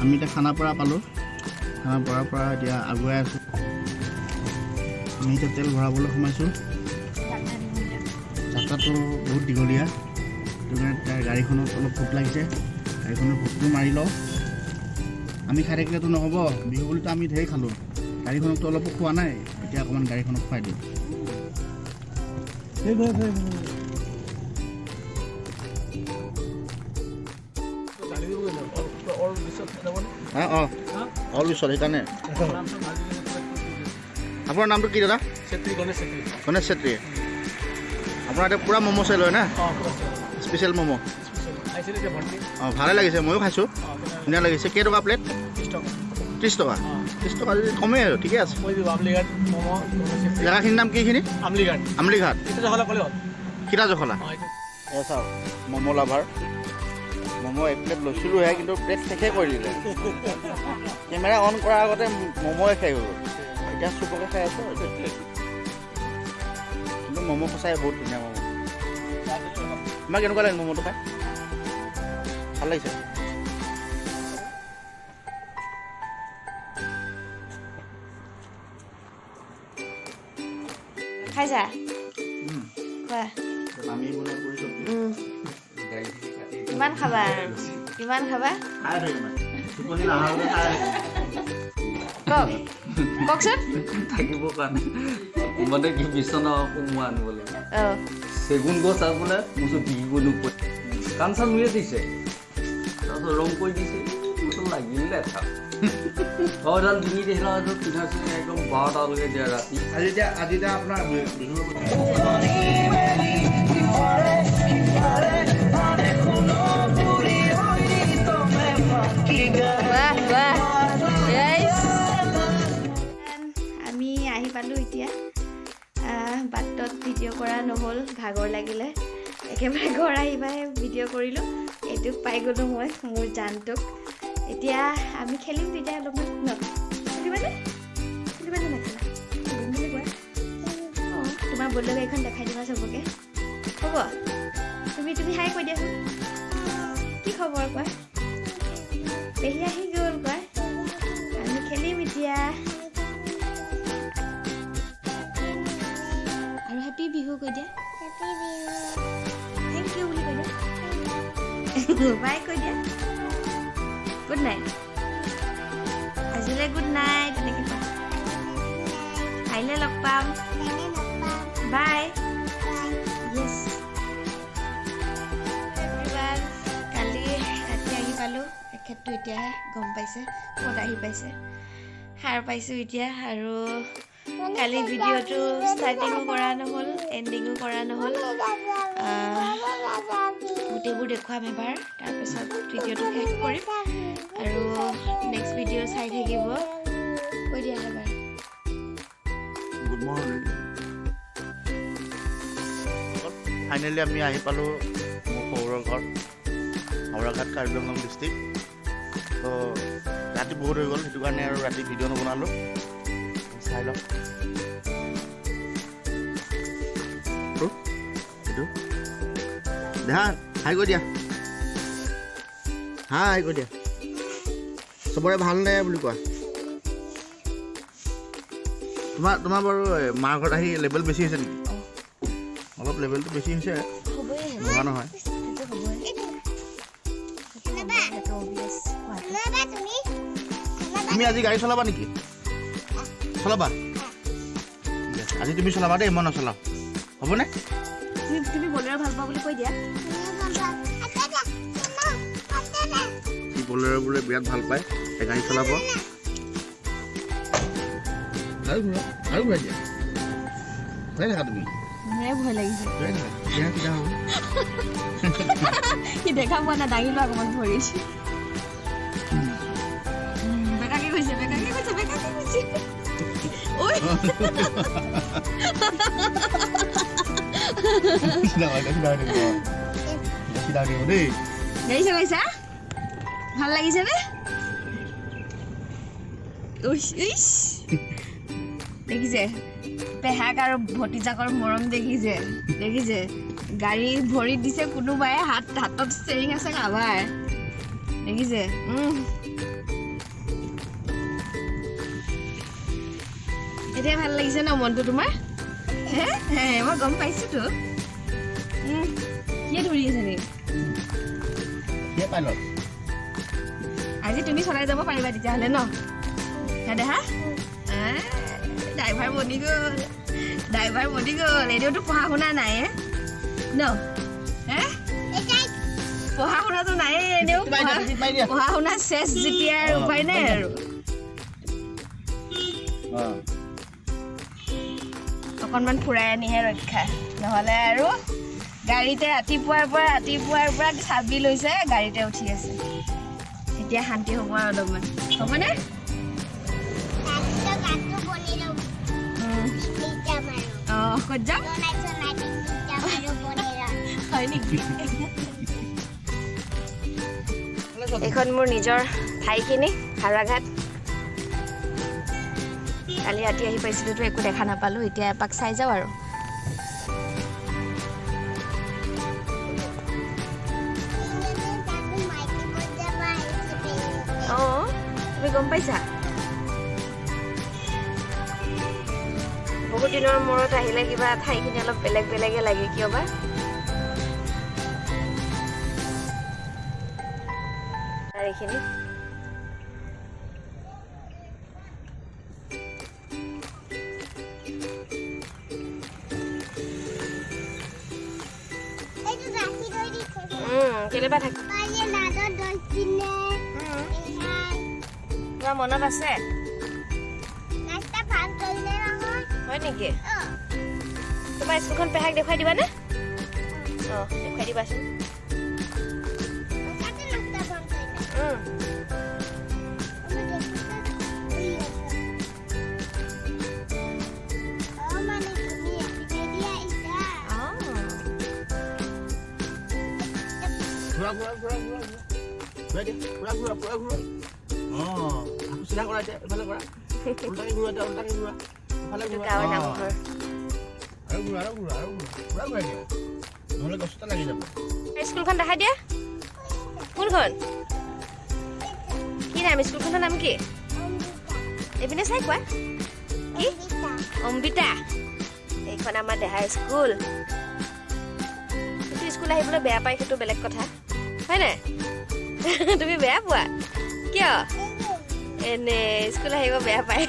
আমি এতিয়া খানাপাৰা পালোঁ। খানাপাৰাৰ পৰা এতিয়া আগুৱাই আছোঁ। আমি এতিয়া তেল ভৰাবলৈ সোমাইছোঁ। যাত্ৰাটো বহুত দীঘলীয়া, সেইটো কাৰণে গাড়ীখনত অলপ ভোক লাগিছে। গাড়ীখনৰ ভোকটো মাৰি লওঁ। আমি খাই থাকিলেতো নহ'ব, বিহু বুলিতো আমি ঢেৰ খালোঁ। গাড়ীখনকতো অলপো খোৱা নাই, এতিয়া অকণমান গাড়ীখনক খুৱাই দিওঁ। অল বিশ্বত সেইকাৰণে। আপোনাৰ নামটো কি দাদা? গণেশ চেত্ৰী। আপোনাৰ এতিয়া পূৰা ম'ম' চাই লয় না? স্পেচিয়েল ম'ম'। ভালে লাগিছে, ময়ো খাইছোঁ, ধুনীয়া লাগিছে। কেইটকা প্লেট? 30 টকা। 30 টকা যদি কমেই আৰু ঠিকে আছে। জেগাখিনিৰ নাম কি এইখিনি? আমলিঘাট। সীতা জখলা। এ চাওক, ম'ম' লাভাৰ। ম'ম' 1 প্লেট লৈছিলোঁহে, কিন্তু প্লেট শেষে কৰি দিলে। কেমেৰা অন কৰাৰ আগতে ম'ম'য়ে খাই গ'ল। এতিয়া চুপকে খাই আছোঁ। কিন্তু ম'ম' সঁচাই বহুত ধুনীয়া ম'ম'। তোমাক কেনেকুৱা লাগে ম'ম'টো খাই? ভাল লাগিছে? খাইছা? কিমান খাবা? কিমান খাবা? কওকচোন। থাকিবৰ কাৰণে মানে কি বিচনা সোমোৱা আনিব লাগিব। চেগুন গছ আৰু বোলে মোৰ বিকিব নোপোৱা কাণ চান উলিয়াই দিছে, তাৰপিছত ৰং কৰি দিছে, লাগিলে এডাল ডিঙি দেখিলা পিঠাইছে একদম 12টালৈকে দিয়া ৰাতি। আজি এতিয়া আপোনাৰ বিহু আমি আহি পালোঁ এতিয়া। বাটত ভিডিঅ' কৰা নহ'ল, ভাগৰ লাগিলে। একেবাৰে ঘৰ আহি পাই ভিডিঅ' কৰিলোঁ। এইটোক পাই গ'লোঁ মই, মোৰ জানটোক। এতিয়া আমি খেলিম তেতিয়া অলপমান ন? খেলিবানে? খেলিবানে নেখেলা? খেলিম বুলি কোৱা। অঁ, তোমাৰ বলদ গাড়ীখন দেখাই দিবা চবকে, হ'ব? তুমি হাই কৈ দিয়াচোন। কি খবৰ কোৱা? পেহী আহি গ'ল কোৱা। আমি খেলিম এতিয়া। আৰু হেপী বিহু কৈ দিয়া। থেংক ইউ বুলি কৈ দিয়া। বাই কৈ দিয়া। Good night. আজিলৈ গুড নাইট তেনেকৈ কোৱা। কাইলৈ লগ পাম। বাই। য়েছ। কালি ৰাতি আহি পালোঁ। এখেতটো এতিয়াহে গম পাইছে ক'ত আহি পাইছে। সাৰ পাইছোঁ এতিয়া। আৰু কালি ভিডিঅ'টো ষ্টাৰ্টিঙো কৰা নহ'ল, এণ্ডিঙো কৰা নহ'ল। গোটেইবোৰ দেখুৱাম এবাৰ, তাৰপিছত ভিডিঅ'টো শেষ কৰিম। আৰু নেক্সট ভিডিঅ' চাই থাকিব। কৈ দিয়া এবাৰ। Good morning. ফাইনেলি আমি আহি পালোঁ মোৰ শহুৰৰ ঘৰ, হাওৰাঘাট, কাৰ্বি আংলং ডিষ্ট্ৰিক্ট। তো ৰাতি বহুত হৈ গ'ল, সেইটো কাৰণে আৰু ৰাতি ভিডিঅ' নবনালোঁ। চাই লওক এইটো। দেহা হাই কৈ দিয়া, হাই কৈ দিয়া। চবৰে ভালনে বুলি কোৱা। তোমাৰ বাৰু মাৰ ঘৰত আহি লেভেল বেছি হৈছে নেকি? অলপ লেভেলটো বেছি হৈছে, নোহোৱা নহয়। তুমি আজি গাড়ী চলাবা নেকি? চলাবা? ঠিক আছে, আজি তুমি চলাবা দেই, মই নচলাওঁ, হ'বনে? তুমি বলেৰ' ভাল পোৱা বুলি কৈ দিয়া। সি বলেৰ' বোলে বিৰাট ভাল পায়, সেই গাড়ী চলাব। আৰু ঘূৰাই দিয়া, ঘূৰাই থাকা তুমি। মোৰে ভয় লাগিছে। হ'ব সি দেখা পোৱা নাই, দাঙি লোৱা অকণমান ভৰিছে। বেকাকে গৈছে। ঐ গাড়ী চলাইছা? ভাল লাগিছে নে? দেখিছে পেহাক আৰু ভতিজাকৰ মৰম দেখিছে। গাড়ী ভৰিত দিছে কোনোবাই, হাতত ষ্টেৰিং আছে কাবাৰ। দেখিছে এতিয়া ভাল লাগিছে ন মনটো তোমাৰ হে মই গম পাইছোতো কি ধৰি আছে নেকি আজি তুমি চলাই যাব পাৰিবা তেতিয়াহ'লে ন দেখা ড্ৰাইভাৰ বনি গ'ল এনেওতো পঢ়া শুনা নাই ন পঢ়া শুনাটো নাই এনেও পঢ়া শুনা চেছ যেতিয়া উপায় নাই আৰু অকণমান ফুৰাই আনিহে ৰক্ষা নহ'লে আৰু গাড়ীতে ৰাতিপুৱাৰ পৰা চাবি লৈছে গাড়ীতে উঠি আছে এতিয়া শান্তি হ'ব আৰু অলপমান হ'বনে ক'ত যাম হয় নেকি এইখন মোৰ নিজৰ ঠাইখিনি হাৰাঘাট কালি ৰাতি আহি পাইছিলোতো একো দেখা নাপালোঁ এতিয়া এপাক চাই যাওঁ আৰু অঁ তুমি গম পাইছা বহুত দিনৰ মূৰত আহিলে কিবা ঠাইখিনি অলপ বেলেগে লাগে কিয় বা এইখিনি কেলেবা থাকে তোমাৰ মনত আছে হয় নেকি তোমাৰ স্কুলখন পেহাক দেখুৱাই দিবানে অঁ দেখুৱাই দিবাচোন স্কুলখন দেখাই দিয়া কোনখন কি নাম স্কুলখনৰ নাম কি এইপিনে চাই কোৱা কি অম্বিতা এইখন আমাৰ দেহা স্কুল কিন্তু স্কুল আহিবলৈ বেয়া পায় সেইটো বেলেগ কথা হয় নাই তুমি বেয়া পোৱা কিয় এনে স্কুল আহিব বেয়া পায়